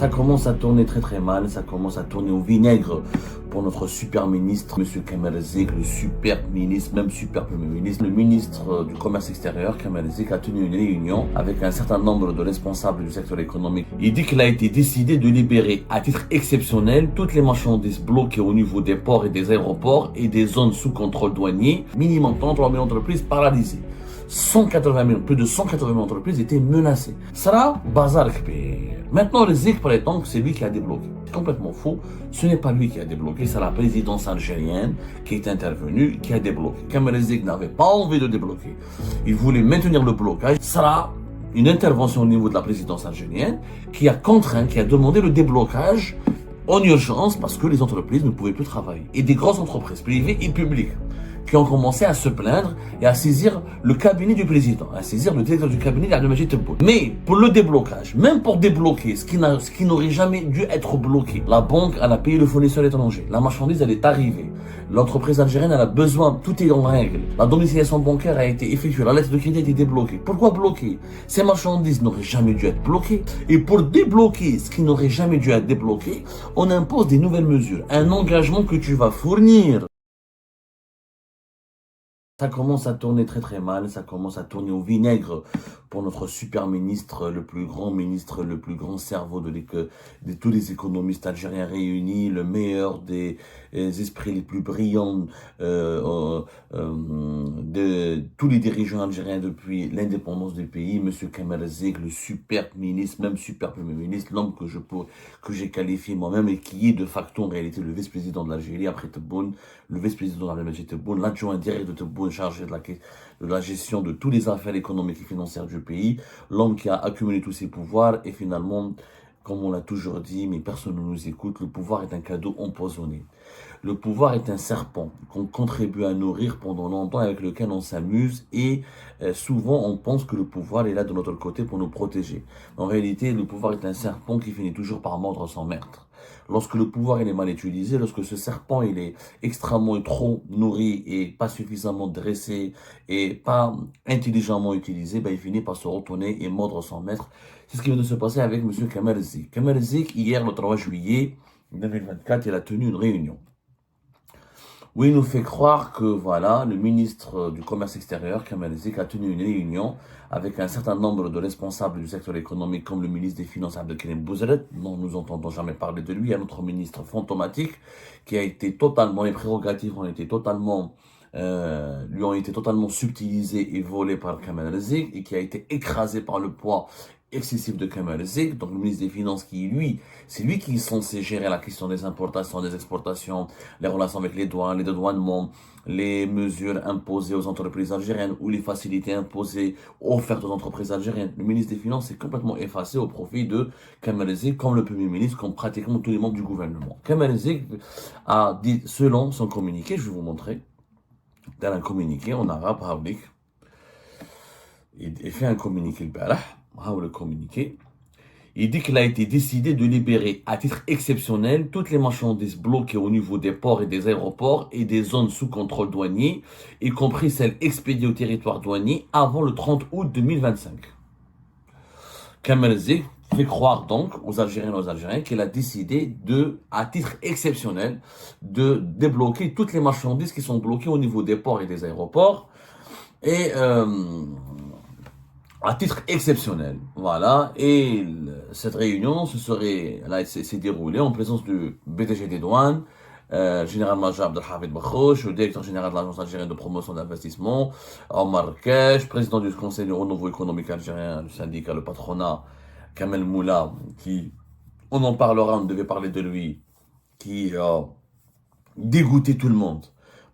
Ça commence à tourner très mal, ça commence à tourner au vinaigre pour notre super ministre, Monsieur Kamal Zik, le super ministre, même super premier ministre. Le ministre du Commerce extérieur, Kamal Zik, a tenu une réunion avec un certain nombre de responsables du secteur économique. Il dit qu'il a été décidé de libérer à titre exceptionnel toutes les marchandises bloquées au niveau des ports et des aéroports et des zones sous contrôle douanier, minimum 33 000 entreprises paralysées. 180 000, plus de 180 000 entreprises étaient menacées. Ça, bazar kbir. Maintenant, le Zik prétend que c'est lui qui a débloqué. C'est complètement faux. Ce n'est pas lui qui a débloqué, c'est la présidence algérienne qui est intervenue, qui a débloqué. Kamal Zik n'avait pas envie de débloquer. Il voulait maintenir le blocage. Ça, une intervention au niveau de la présidence algérienne qui a contraint, qui a demandé le déblocage en urgence parce que les entreprises ne pouvaient plus travailler. Et des grosses entreprises privées et publiques qui ont commencé à se plaindre et à saisir le cabinet du président, à saisir le directeur du cabinet d'Abdelmajid Tebboune. Mais pour le déblocage, même pour débloquer ce qui n'aurait jamais dû être bloqué, la banque, elle a payé le fournisseur étranger, la marchandise, elle est arrivée, l'entreprise algérienne, elle a besoin, tout est en règle, la domiciliation bancaire a été effectuée, la lettre de crédit a été débloquée. Pourquoi bloquer? Ces marchandises n'auraient jamais dû être bloquées. Et pour débloquer ce qui n'aurait jamais dû être débloqué, on impose des nouvelles mesures, un engagement que tu vas fournir. Ça commence à tourner très mal, ça commence à tourner au vinaigre pour notre super ministre, le plus grand cerveau de tous les économistes algériens réunis, le meilleur des esprits les plus brillants de tous les dirigeants algériens depuis l'indépendance du pays, Monsieur Kamal Zik, le super ministre, même super premier ministre, l'homme que j'ai qualifié moi-même et qui est de facto en réalité le vice-président de l'Algérie après Tebboune, le vice-président d'Abdelmajid Tebboune, l'adjoint direct de Tebboune chargé de la gestion de toutes les affaires économiques et financières du pays, l'homme qui a accumulé tous ses pouvoirs et finalement, comme on l'a toujours dit, mais personne ne nous écoute, le pouvoir est un cadeau empoisonné. Le pouvoir est un serpent qu'on contribue à nourrir pendant longtemps, avec lequel on s'amuse et souvent on pense que le pouvoir est là de notre côté pour nous protéger. En réalité, le pouvoir est un serpent qui finit toujours par mordre son maître. Lorsque le pouvoir il est mal utilisé, lorsque ce serpent il est extrêmement trop nourri et pas suffisamment dressé et pas intelligemment utilisé, ben il finit par se retourner et mordre son maître. C'est ce qui vient de se passer avec M. Kamal Zik. Kamal Zik, hier, le 3 juillet 2024, il a tenu une réunion où il nous fait croire que voilà, le ministre du Commerce extérieur, Kamal Zik, a tenu une réunion avec un certain nombre de responsables du secteur économique, comme le ministre des Finances Abdelkarim Bouzeret, dont nous n'entendons jamais parler de lui, un autre ministre fantomatique, qui a été totalement, les prérogatives ont été totalement, lui ont été totalement subtilisées et volées par Kamal Zik, et qui a été écrasé par le poids excessif de Kamal Zik, donc le ministre des Finances c'est lui qui est censé gérer la question des importations, des exportations, les relations avec les douanes, les dédouanements, les mesures imposées aux entreprises algériennes ou les facilités imposées, offertes aux entreprises algériennes. Le ministre des Finances est complètement effacé au profit de Kamal Zik, comme le Premier ministre, comme pratiquement tous les membres du gouvernement. Kamal Zik a dit, selon son communiqué, je vais vous montrer, dans un communiqué en arabe, public, il fait un communiqué le communiqué. Il dit qu'il a été décidé de libérer à titre exceptionnel toutes les marchandises bloquées au niveau des ports et des aéroports et des zones sous contrôle douanier, y compris celles expédiées au territoire douanier avant le 30 août 2025. Kamal Zik fait croire donc aux Algériennes et aux Algériens qu'il a décidé à titre exceptionnel, de débloquer toutes les marchandises qui sont bloquées au niveau des ports et des aéroports et à titre exceptionnel, voilà, et cette réunion s'est déroulée en présence du BDG des douanes, général-major Abdelhamid Bakhouch, le directeur général de l'Agence algérienne de promotion d'investissement, Omar Kesh, président du Conseil du renouveau économique algérien, le syndicat, le patronat, Kamel Moula, qui, on en parlera, on devait parler de lui, qui a dégoûté tout le monde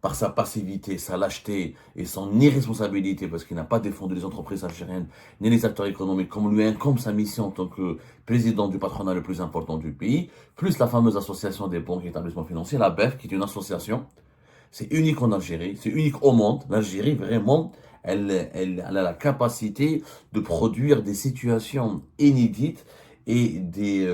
par sa passivité, sa lâcheté et son irresponsabilité, parce qu'il n'a pas défendu les entreprises algériennes ni les acteurs économiques, comme lui incombe sa mission en tant que président du patronat le plus important du pays, plus la fameuse association des banques et établissements financiers, la BEF, qui est une association, c'est unique en Algérie, c'est unique au monde. L'Algérie, vraiment, elle a la capacité de produire des situations inédites et des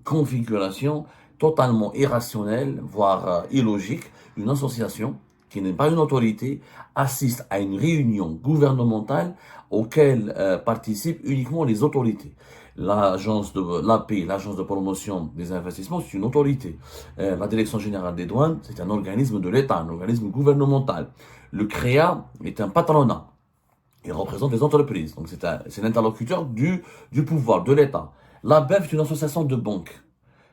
configurations totalement irrationnelles, voire illogiques. Une association qui n'est pas une autorité assiste à une réunion gouvernementale auquel participent uniquement les autorités. l'API, l'Agence de promotion des investissements, c'est une autorité. La Direction générale des douanes, c'est un organisme de l'État, un organisme gouvernemental. Le CREA est un patronat. Il représente les entreprises. Donc c'est l'interlocuteur du pouvoir, de l'État. L'ABEF est une association de banques.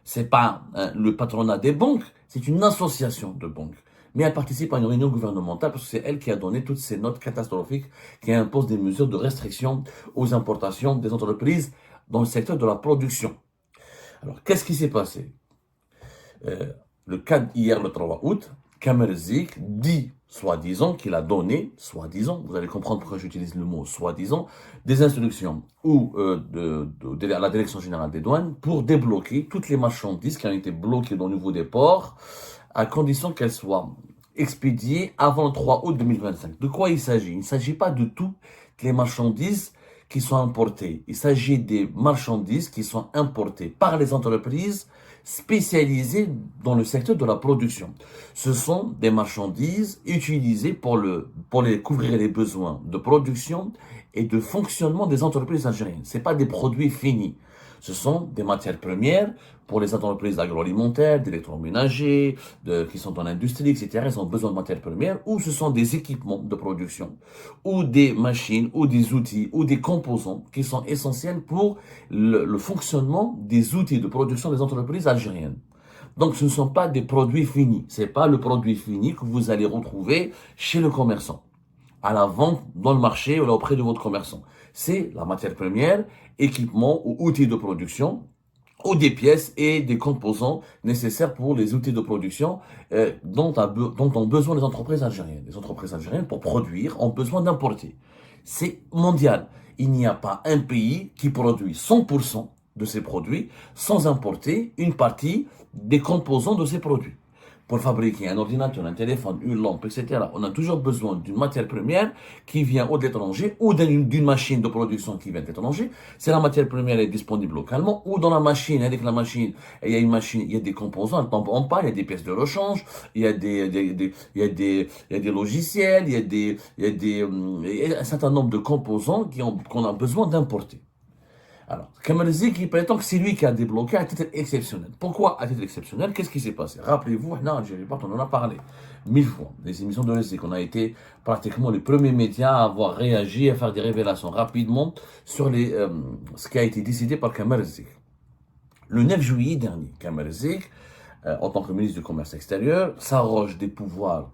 C'est pas le patronat des banques, c'est une association de banques. Mais elle participe à une réunion gouvernementale parce que c'est elle qui a donné toutes ces notes catastrophiques qui imposent des mesures de restriction aux importations des entreprises dans le secteur de la production. Alors, qu'est-ce qui s'est passé? Le cas hier, le 3 août, Kamerzik dit, soi-disant, qu'il a donné, soi-disant, vous allez comprendre pourquoi j'utilise le mot soi-disant, des instructions ou à la Direction générale des douanes pour débloquer toutes les marchandises qui ont été bloquées au niveau des ports, à condition qu'elles soient expédiées avant le 3 août 2025. De quoi il s'agit? Il ne s'agit pas de toutes les marchandises qui sont importées. Il s'agit des marchandises qui sont importées par les entreprises spécialisées dans le secteur de la production. Ce sont des marchandises utilisées pour les couvrir les besoins de production et de fonctionnement des entreprises algériennes. Ce n'est pas des produits finis. Ce sont des matières premières pour les entreprises agroalimentaires, d'électroménager, qui sont dans l'industrie, etc. Ils ont besoin de matières premières, ou ce sont des équipements de production, ou des machines, ou des outils, ou des composants qui sont essentiels pour le fonctionnement des outils de production des entreprises algériennes. Donc ce ne sont pas des produits finis. Ce n'est pas le produit fini que vous allez retrouver chez le commerçant, à la vente dans le marché ou là auprès de votre commerçant. C'est la matière première, équipement ou outils de production, ou des pièces et des composants nécessaires pour les outils de production dont ont besoin les entreprises algériennes. Les entreprises algériennes, pour produire, ont besoin d'importer. C'est mondial. Il n'y a pas un pays qui produit 100% de ses produits sans importer une partie des composants de ses produits. Pour fabriquer un ordinateur, un téléphone, une lampe, etc., on a toujours besoin d'une matière première qui vient de l'étranger ou d'une machine de production qui vient de l'étranger. Si la matière première est disponible localement ou dans la machine, avec la machine, il y a une machine, il y a des composants, elle tombe en panne, il y a des pièces de rechange, il y a des logiciels, il y a un certain nombre de composants qu'on a besoin d'importer. Alors, Kamerzik, il prétend que c'est lui qui a débloqué à titre exceptionnel. Pourquoi à titre exceptionnel? Qu'est-ce qui s'est passé? Rappelez-vous, là, en Algérie, on en a parlé 1000 fois. Les émissions de Rizik, on a été pratiquement les premiers médias à avoir réagi, à faire des révélations rapidement sur ce qui a été décidé par Kamerzik. Le 9 juillet dernier, Kamerzik, en tant que ministre du Commerce extérieur, s'arroge des pouvoirs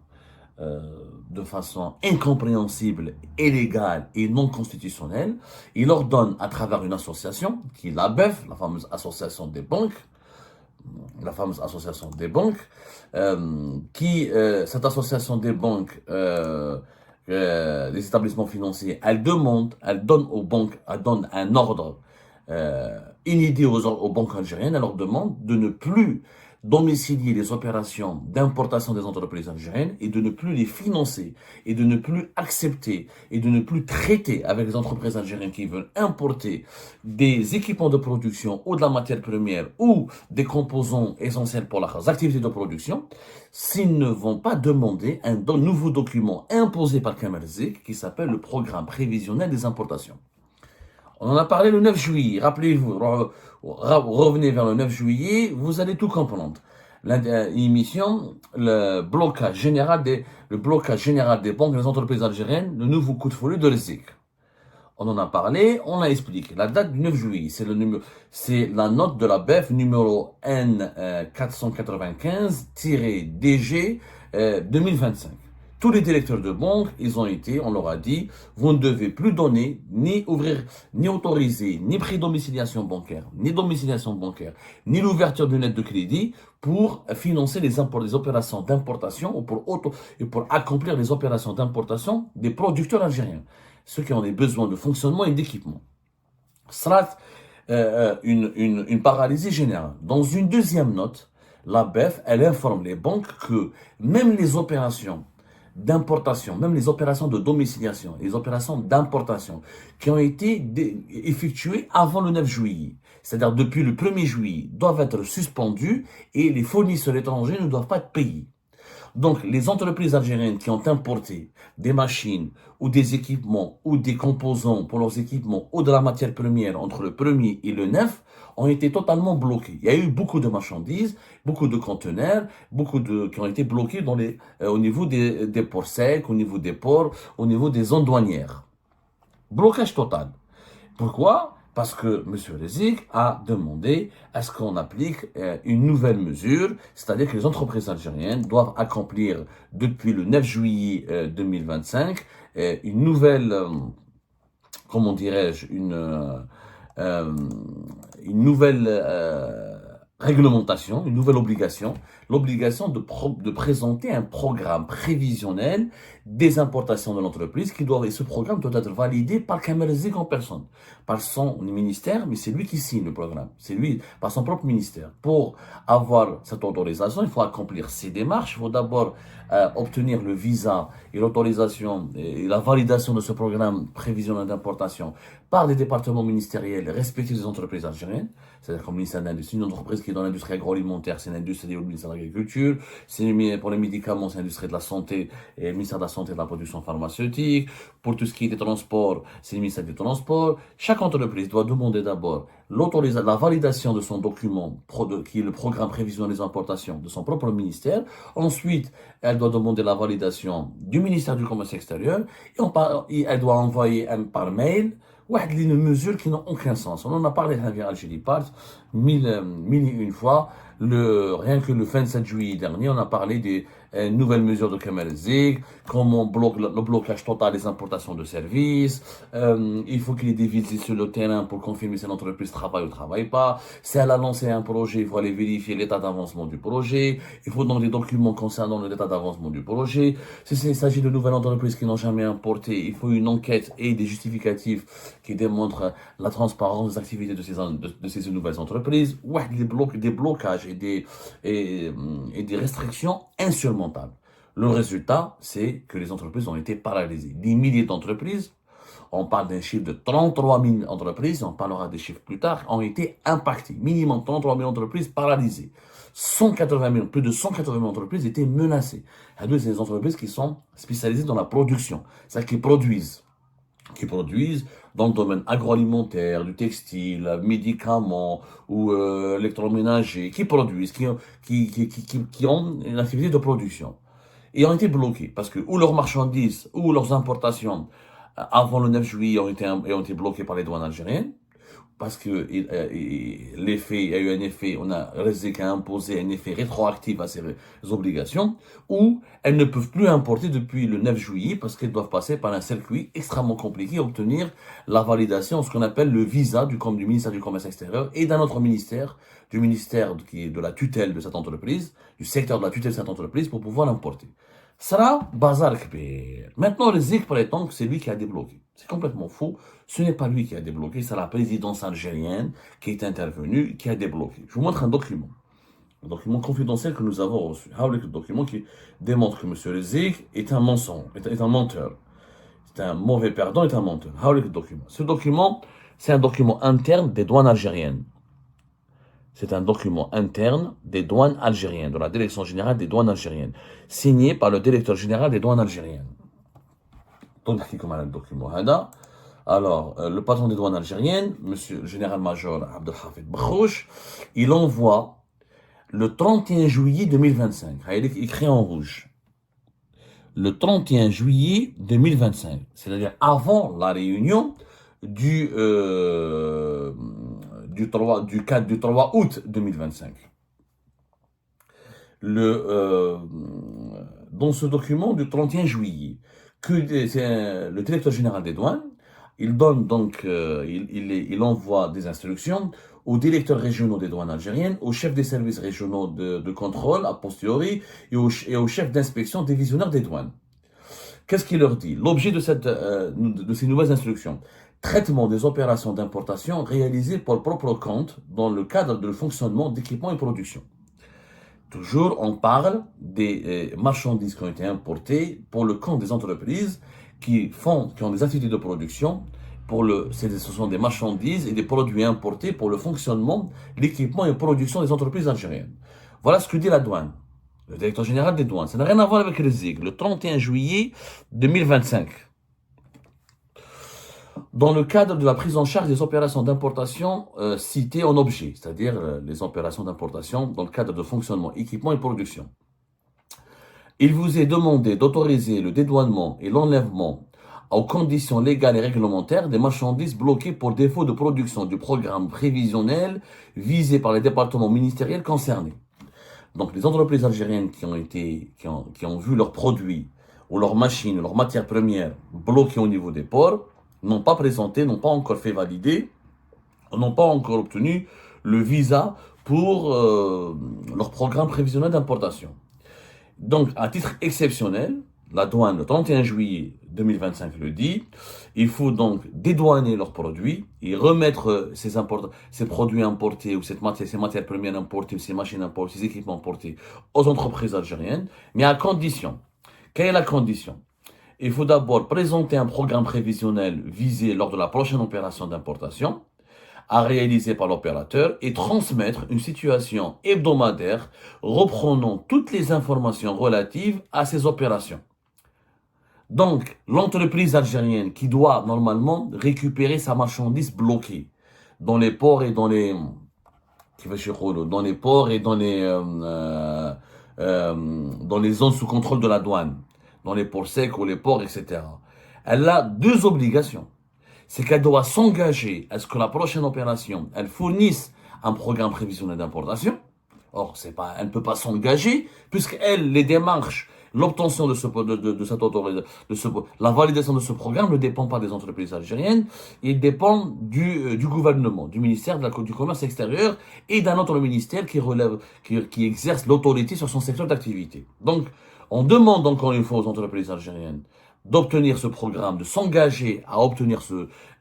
de façon incompréhensible, illégale et non constitutionnelle. Il ordonne à travers une association, qui est l'ABEF, la fameuse association des banques, cette association des banques, des établissements financiers, elle donne aux banques, elle donne un ordre inédit aux banques algériennes. Elle leur demande de ne plus domicilier les opérations d'importation des entreprises algériennes et de ne plus les financer et de ne plus accepter et de ne plus traiter avec les entreprises algériennes qui veulent importer des équipements de production ou de la matière première ou des composants essentiels pour leurs activités de production s'ils ne vont pas demander un nouveau document imposé par Kamerzik qui s'appelle le programme prévisionnel des importations. On en a parlé le 9 juillet, rappelez-vous, revenez vers le 9 juillet, vous allez tout comprendre. L'émission, le blocage général des banques et des entreprises algériennes, le nouveau coup de folie de Rizik. On en a parlé, on l'a expliqué. La date du 9 juillet, c'est la note de la BEF numéro N495-DG 2025. Tous les directeurs de banque, on leur a dit, vous ne devez plus donner, ni ouvrir, ni autoriser, ni pré-domiciliation bancaire, ni l'ouverture d'une lettre de crédit pour financer les opérations d'importation ou pour accomplir les opérations d'importation des producteurs algériens, ceux qui ont des besoins de fonctionnement et d'équipement. Sera une paralysie générale. Dans une deuxième note, la BEF, elle informe les banques que même les opérations d'importation, même les opérations de domiciliation, les opérations d'importation qui ont été effectuées avant le 9 juillet, c'est-à-dire depuis le 1er juillet, doivent être suspendues et les fournisseurs étrangers ne doivent pas être payés. Donc, les entreprises algériennes qui ont importé des machines ou des équipements ou des composants pour leurs équipements ou de la matière première entre le 1er et le 9 ont été totalement bloqués. Il y a eu beaucoup de marchandises, beaucoup de conteneurs, qui ont été bloqués au niveau des ports secs, au niveau des ports, au niveau des zones douanières. Blocage total. Pourquoi? Parce que M. Rezik a demandé à ce qu'on applique une nouvelle mesure, c'est-à-dire que les entreprises algériennes doivent accomplir depuis le 9 juillet 2025 une nouvelle, comment dirais-je, une nouvelle réglementation, une nouvelle obligation, l'obligation de présenter un programme prévisionnel des importations de l'entreprise et ce programme doit être validé par Kamer Rezik en personne, par son ministère, mais c'est lui qui signe le programme, c'est lui, par son propre ministère. Pour avoir cette autorisation, il faut accomplir ces démarches, il faut d'abord obtenir le visa et l'autorisation et la validation de ce programme prévisionnel d'importation par des départements ministériels respectifs des entreprises algériennes, c'est-à-dire comme le ministère de l'Industrie, une entreprise qui est dans l'industrie agroalimentaire, c'est l'industrie au ministère de l'Agriculture, pour les médicaments, c'est l'industrie de la santé et le ministère de la Santé et de la Production pharmaceutique, pour tout ce qui est des transports, c'est le ministère des Transports. Chaque entreprise doit demander d'abord la validation de son document, qui est le programme prévisionnel des importations de son propre ministère. Ensuite, elle doit demander la validation du ministère du Commerce extérieur et elle doit envoyer par mail une mesure qui n'a aucun sens. On en a parlé à Algérie Part mille et une fois. Rien que le 27 juillet dernier, on a parlé des nouvelles mesures de Kamer Rezik, comment on bloque le blocage total des importations de services, il faut qu'il y ait des visites sur le terrain pour confirmer si l'entreprise travaille ou ne travaille pas. Si elle a lancé un projet, il faut aller vérifier l'état d'avancement du projet, il faut donner des documents concernant l'état d'avancement du projet. Si il s'agit de nouvelles entreprises qui n'ont jamais importé, il faut une enquête et des justificatifs qui démontrent la transparence des activités de ces nouvelles entreprises. Ouais, des blocages et des restrictions insurmontables. Le résultat, c'est que les entreprises ont été paralysées. Des milliers d'entreprises, on parle d'un chiffre de 33 000 entreprises, on parlera des chiffres plus tard, ont été impactées. Minimum 33 000 entreprises paralysées. Plus de 180 000 entreprises étaient menacées. C'est des entreprises qui sont spécialisées dans la production, c'est-à-dire qui produisent dans le domaine agroalimentaire, du textile, médicaments ou électroménager, qui produisent, qui ont une activité de production. Et ont été bloqués parce que ou leurs marchandises ou leurs importations avant le 9 juillet ont été bloquées par les douanes algériennes, parce que l'effet, il y a eu un effet, on a Rezik a imposé un effet rétroactif à ces obligations, ou elles ne peuvent plus importer depuis le 9 juillet parce qu'elles doivent passer par un circuit extrêmement compliqué, obtenir la validation, ce qu'on appelle le visa du ministère du Commerce extérieur et d'un autre ministère, du ministère qui est de la tutelle de cette entreprise, du secteur de la tutelle de cette entreprise pour pouvoir l'importer. Sera bazar kbir. Maintenant, Rezik prétend que c'est lui qui a débloqué. C'est complètement faux. Ce n'est pas lui qui a débloqué, c'est la présidence algérienne qui est intervenue, qui a débloqué. Je vous montre un document confidentiel que nous avons reçu. Un document qui démontre que M. Rezik est un mensonge, est un menteur. C'est un mauvais perdant, est un menteur. Ce document, c'est un document interne des douanes algériennes. C'est un document interne des douanes algériennes, de la Direction générale des douanes algériennes, signé par le directeur général des douanes algériennes. Donc, le document. Alors, le patron des douanes algériennes, monsieur le général-major Abdelhafid Brouch, il envoie le 31 juillet 2025, il est écrit en rouge, le 31 juillet 2025, c'est-à-dire avant la réunion du 3 août 2025. Dans ce document du 31 juillet, c'est le directeur général des douanes, il donne donc, il envoie des instructions aux directeurs régionaux des douanes algériennes, aux chefs des services régionaux de contrôle a posteriori et aux chefs d'inspection divisionnaires des douanes. Qu'est-ce qu'il leur dit? L'objet de ces nouvelles instructions: traitement des opérations d'importation réalisées pour le propre compte dans le cadre de fonctionnement d'équipements et production. Toujours, on parle des marchandises qui ont été importées pour le compte des entreprises qui ont des activités de production. Ce sont des marchandises et des produits importés pour le fonctionnement, l'équipement et la production des entreprises algériennes. Voilà ce que dit la douane. le directeur général des douanes. Ça n'a rien à voir avec Rezik. Le 31 juillet 2025. Dans le cadre de la prise en charge des opérations d'importation citées en objet, c'est-à-dire les opérations d'importation dans le cadre de fonctionnement, équipement et production. Il vous est demandé d'autoriser le dédouanement et l'enlèvement aux conditions légales et réglementaires des marchandises bloquées pour défaut de production du programme prévisionnel visé par les départements ministériels concernés. Donc les entreprises algériennes qui ont vu leurs produits ou leurs machines, leurs matières premières bloquées au niveau des ports, n'ont pas présenté, n'ont pas encore fait valider, n'ont pas encore obtenu le visa pour leur programme prévisionnel d'importation. Donc, à titre exceptionnel, la douane, le 31 juillet 2025 le dit, il faut donc dédouaner leurs produits et remettre ces produits importés ou ces matières premières importées, ou ces machines importées, ces équipements importés aux entreprises algériennes, mais à condition. Quelle est la condition? Il faut d'abord présenter un programme prévisionnel visé lors de la prochaine opération d'importation à réaliser par l'opérateur et transmettre une situation hebdomadaire reprenant toutes les informations relatives à ces opérations. Donc, l'entreprise algérienne qui doit normalement récupérer sa marchandise bloquée dans les ports et dans les ports et dans les zones sous contrôle de la douane, dans les ports secs ou les ports, etc. Elle a deux obligations. C'est qu'elle doit s'engager à ce que la prochaine opération, elle fournisse un programme prévisionnel d'importation. Or, elle ne peut pas s'engager, puisqu'elle, les démarches, l'obtention de la validation de ce programme ne dépend pas des entreprises algériennes, il dépend du gouvernement, du ministère du Commerce extérieur et d'un autre ministère qui exerce l'autorité sur son secteur d'activité. Donc, on demande encore une fois aux entreprises algériennes d'obtenir ce programme, de s'engager à obtenir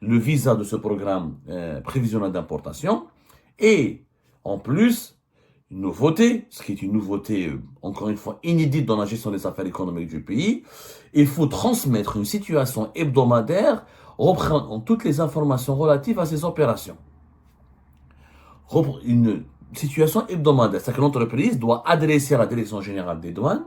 le visa de ce programme prévisionnel d'importation. Et en plus, une nouveauté, ce qui est une nouveauté encore une fois inédite dans la gestion des affaires économiques du pays, il faut transmettre une situation hebdomadaire reprenant toutes les informations relatives à ces opérations. Une situation hebdomadaire, c'est-à-dire que l'entreprise doit adresser à la Direction générale des douanes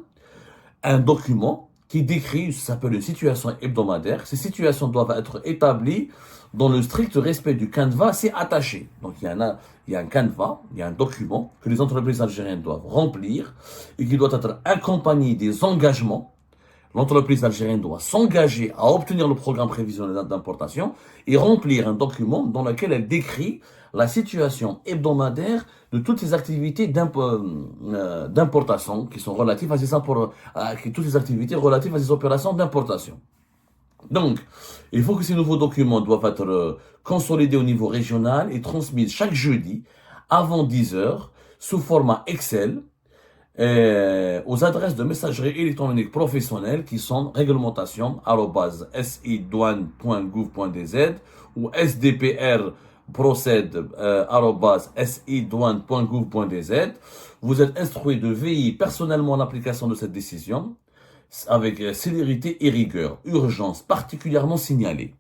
un document qui décrit, ça s'appelle une situation hebdomadaire. Ces situations doivent être établies dans le strict respect du canevas, c'est attaché. Donc il y a un canevas, il y a un document que les entreprises algériennes doivent remplir et qui doit être accompagné des engagements. L'entreprise algérienne doit s'engager à obtenir le programme prévisionnel d'importation et remplir un document dans lequel elle décrit la situation hebdomadaire de toutes ces activités d'importation qui sont relatives à toutes les activités relatives à ces opérations d'importation. Donc, il faut que ces nouveaux documents doivent être consolidés au niveau régional et transmis chaque jeudi avant 10 heures sous format Excel aux adresses de messagerie électronique professionnelle qui sont réglementation@sidouane.gouv.dz ou sdpr-procède@sidouane.gouv.dz. Vous êtes instruit de veiller personnellement à l'application de cette décision avec célérité et rigueur. Urgence particulièrement signalée.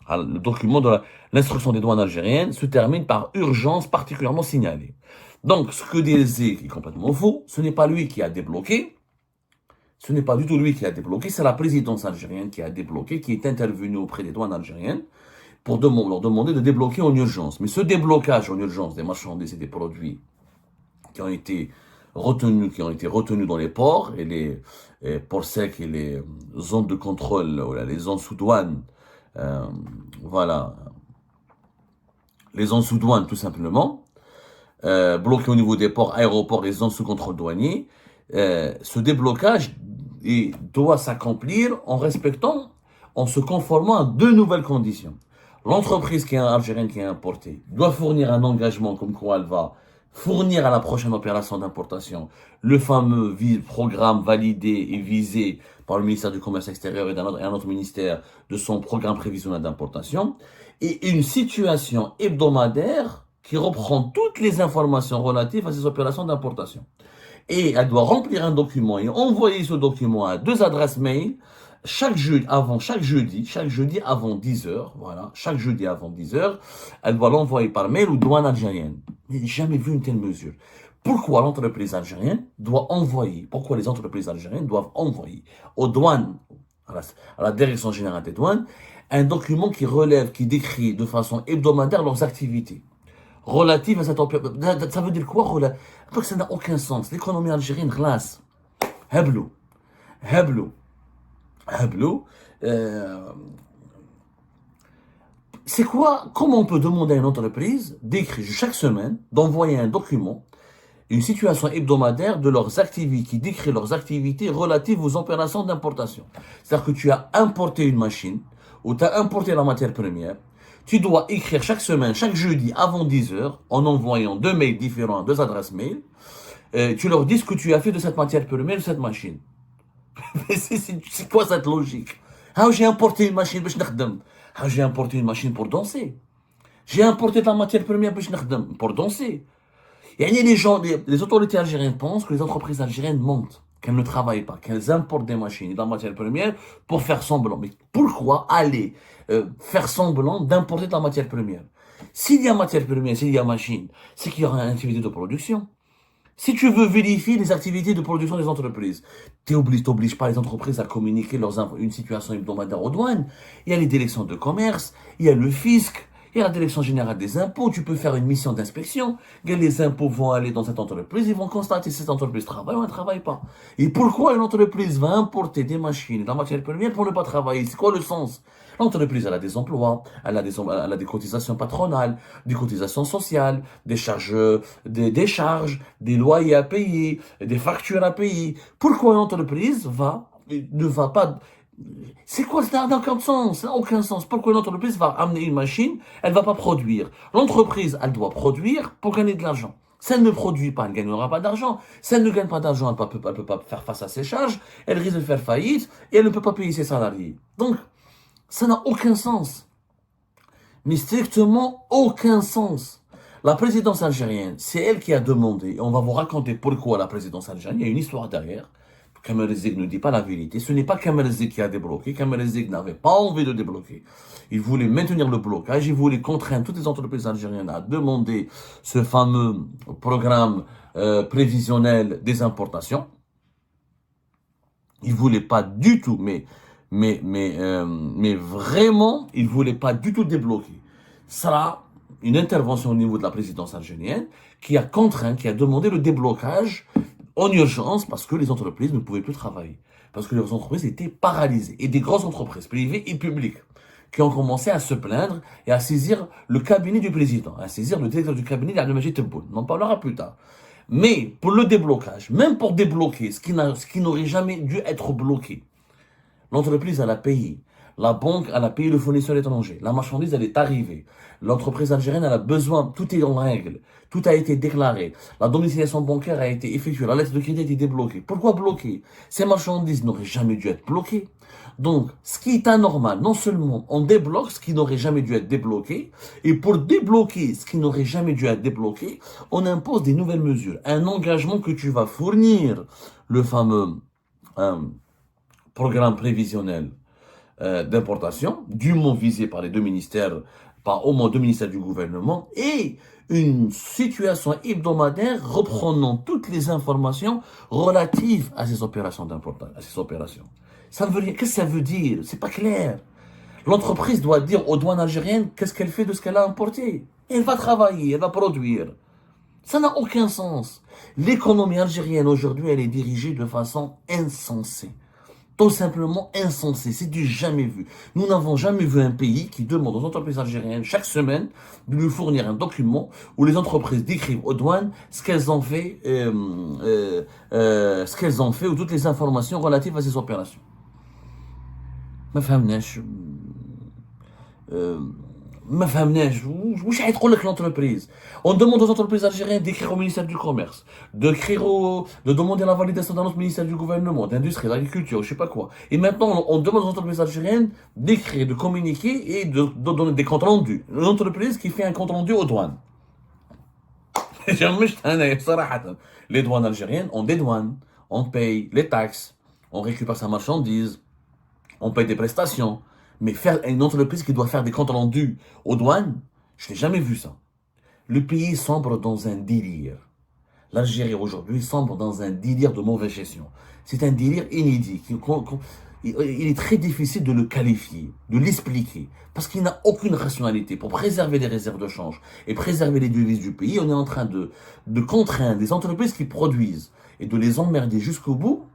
Alors, le document de l'instruction des douanes algériennes se termine par urgence particulièrement signalée. Donc, ce que dit Zek est complètement faux. Ce n'est pas lui qui a débloqué. Ce n'est pas du tout lui qui a débloqué. C'est la présidence algérienne qui a débloqué, qui est intervenue auprès des douanes algériennes pour leur demander de débloquer en urgence. Mais ce déblocage en urgence des marchandises et des produits qui ont été retenus dans les ports et les ports secs et les zones de contrôle, les zones sous douane, les zones sous douane tout simplement, bloqués au niveau des ports, aéroports, les zones sous contrôle douanier, ce déblocage doit s'accomplir en se conformant à deux nouvelles conditions. L'entreprise algérienne qui est importée doit fournir un engagement comme quoi elle va fournir à la prochaine opération d'importation le fameux programme validé et visé par le ministère du Commerce extérieur et un autre ministère de son programme prévisionnel d'importation, et une situation hebdomadaire qui reprend toutes les informations relatives à ces opérations d'importation. Et elle doit remplir un document et envoyer ce document à deux adresses mail chaque jeudi avant 10 heures, chaque jeudi avant 10 heures, elle doit l'envoyer par mail aux douanes algériennes. Mais j'ai jamais vu une telle mesure. Pourquoi l'entreprise algérienne doit envoyer, pourquoi les entreprises algériennes doivent envoyer aux douanes, à la Direction générale des douanes, un document qui relève, qui décrit de façon hebdomadaire leurs activités relatives à cette opération. Ça veut dire quoi? Parce que ça n'a aucun sens. L'économie algérienne glace. Hablou. Hablou. Hablou. C'est quoi? Comment on peut demander à une entreprise d'écrire chaque semaine, d'envoyer un document, une situation hebdomadaire de leurs activités, qui décrit leurs activités relatives aux opérations d'importation. C'est-à-dire que tu as importé une machine, ou tu as importé la matière première, tu dois écrire chaque semaine, chaque jeudi avant 10 heures, en envoyant 2 mails différents, 2 adresses mail, tu leur dis ce que tu as fait de cette matière première, de cette machine. C'est quoi cette logique? Ah, j'ai importé une machine, j'ai importé une machine pour danser. J'ai importé de la matière première pour danser. Et les autorités algériennes pensent que les entreprises algériennes mentent, qu'elles ne travaillent pas, qu'elles importent des machines et de la matière première pour faire semblant. Mais pourquoi aller faire semblant d'importer de la matière première? S'il y a matière première, s'il y a machine, c'est qu'il y aura une activité de production. Si tu veux vérifier les activités de production des entreprises, t'obliges pas les entreprises à communiquer une situation hebdomadaire aux douanes. Il y a les directions de commerce, il y a le fisc, il y a la direction générale des impôts. Tu peux faire une mission d'inspection. Les impôts vont aller dans cette entreprise, ils vont constater si cette entreprise travaille ou ne travaille pas. Et pourquoi une entreprise va importer des machines et de la matière première pour ne pas travailler? C'est quoi le sens? L'entreprise, elle a des emplois, elle a des cotisations patronales, des cotisations sociales, des charges, des loyers à payer, des factures à payer. Pourquoi une entreprise ne va pas... C'est quoi? Ça n'a aucun sens. Ça n'a aucun sens. Pourquoi une entreprise va amener une machine, elle ne va pas produire? L'entreprise, elle doit produire pour gagner de l'argent. Si elle ne produit pas, elle ne gagnera pas d'argent. Si elle ne gagne pas d'argent, elle ne peut pas faire face à ses charges, elle risque de faire faillite et elle ne peut pas payer ses salariés. Donc, ça n'a aucun sens. Mais strictement aucun sens. La présidence algérienne, c'est elle qui a demandé, et on va vous raconter pourquoi la présidence algérienne, il y a une histoire derrière. Kamel Zik ne dit pas la vérité. Ce n'est pas Kamel Zik qui a débloqué. Kamel Zik n'avait pas envie de débloquer. Il voulait maintenir le blocage. Il voulait contraindre toutes les entreprises algériennes à demander ce fameux programme prévisionnel des importations. Il voulait pas du tout, mais vraiment, il voulait pas du tout débloquer. Ça sera une intervention au niveau de la présidence algérienne qui a contraint, qui a demandé le déblocage en urgence parce que les entreprises ne pouvaient plus travailler. Parce que les entreprises étaient paralysées. Et des grosses entreprises privées et publiques qui ont commencé à se plaindre et à saisir le cabinet du président, à saisir le directeur du cabinet d'Abdelmajid Tebboune. On en parlera plus tard. Mais pour le déblocage, même pour débloquer ce qui n'aurait jamais dû être bloqué, l'entreprise, elle a payé. La banque, elle a payé le fournisseur étranger. La marchandise, elle est arrivée. L'entreprise algérienne, elle a besoin, tout est en règle. Tout a été déclaré. La domiciliation bancaire a été effectuée. La lettre de crédit a été débloquée. Pourquoi bloquer? Ces marchandises n'auraient jamais dû être bloquées. Donc, ce qui est anormal, non seulement on débloque ce qui n'aurait jamais dû être débloqué, et pour débloquer ce qui n'aurait jamais dû être débloqué, on impose des nouvelles mesures. Un engagement que tu vas fournir, le fameux programme prévisionnel d'importation, dûment visé par les deux ministères, par au moins deux ministères du gouvernement, et une situation hebdomadaire reprenant toutes les informations relatives à ces opérations d'importation, à ces opérations. Ça veut dire, qu'est-ce que ça veut dire? C'est pas clair. L'entreprise doit dire aux douanes algériennes qu'est-ce qu'elle fait de ce qu'elle a importé. Elle va travailler, elle va produire. Ça n'a aucun sens. L'économie algérienne aujourd'hui, elle est dirigée de façon insensée. Tout simplement insensé, c'est du jamais vu. Nous n'avons jamais vu un pays qui demande aux entreprises algériennes chaque semaine de lui fournir un document où les entreprises décrivent aux douanes ce qu'elles ont fait, ou toutes les informations relatives à ces opérations. ما فهمناش ما فهمناش واش حيقول لك l'entreprise. On demande aux entreprises algériennes d'écrire au ministère du commerce, de demander la validation dans notre ministère du gouvernement, d'industrie, d'agriculture, je sais pas quoi. Et maintenant, on demande aux entreprises algériennes d'écrire, de communiquer et de donner des comptes rendus. Une entreprise qui fait un compte rendu aux douanes. Les douanes algériennes ont des douanes, on paye les taxes, on récupère sa marchandise, on paye des prestations. Mais faire une entreprise qui doit faire des comptes rendus aux douanes, je n'ai jamais vu ça. Le pays sombre dans un délire. L'Algérie aujourd'hui sombre dans un délire de mauvaise gestion. C'est un délire inédit. Il est très difficile de le qualifier, de l'expliquer, parce qu'il n'a aucune rationalité. Pour préserver les réserves de change et préserver les devises du pays, on est en train de contraindre les entreprises qui produisent et de les emmerder jusqu'au bout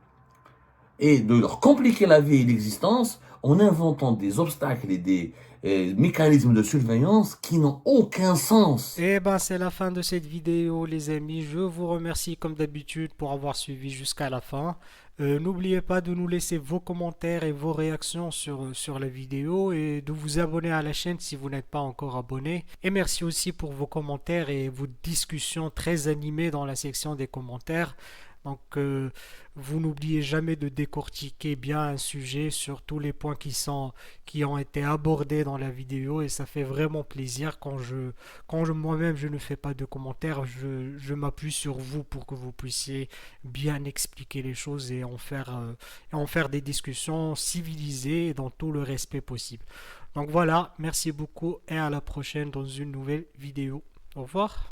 et de leur compliquer la vie et l'existence en inventant des obstacles et des mécanismes de surveillance qui n'ont aucun sens. Et ben c'est la fin de cette vidéo les amis. Je vous remercie comme d'habitude pour avoir suivi jusqu'à la fin. N'oubliez pas de nous laisser vos commentaires et vos réactions sur la vidéo et de vous abonner à la chaîne si vous n'êtes pas encore abonné. Et merci aussi pour vos commentaires et vos discussions très animées dans la section des commentaires. Donc, vous n'oubliez jamais de décortiquer bien un sujet sur tous les points qui ont été abordés dans la vidéo et ça fait vraiment plaisir moi-même je ne fais pas de commentaires, je m'appuie sur vous pour que vous puissiez bien expliquer les choses et en faire des discussions civilisées et dans tout le respect possible. Donc voilà, merci beaucoup et à la prochaine dans une nouvelle vidéo. Au revoir.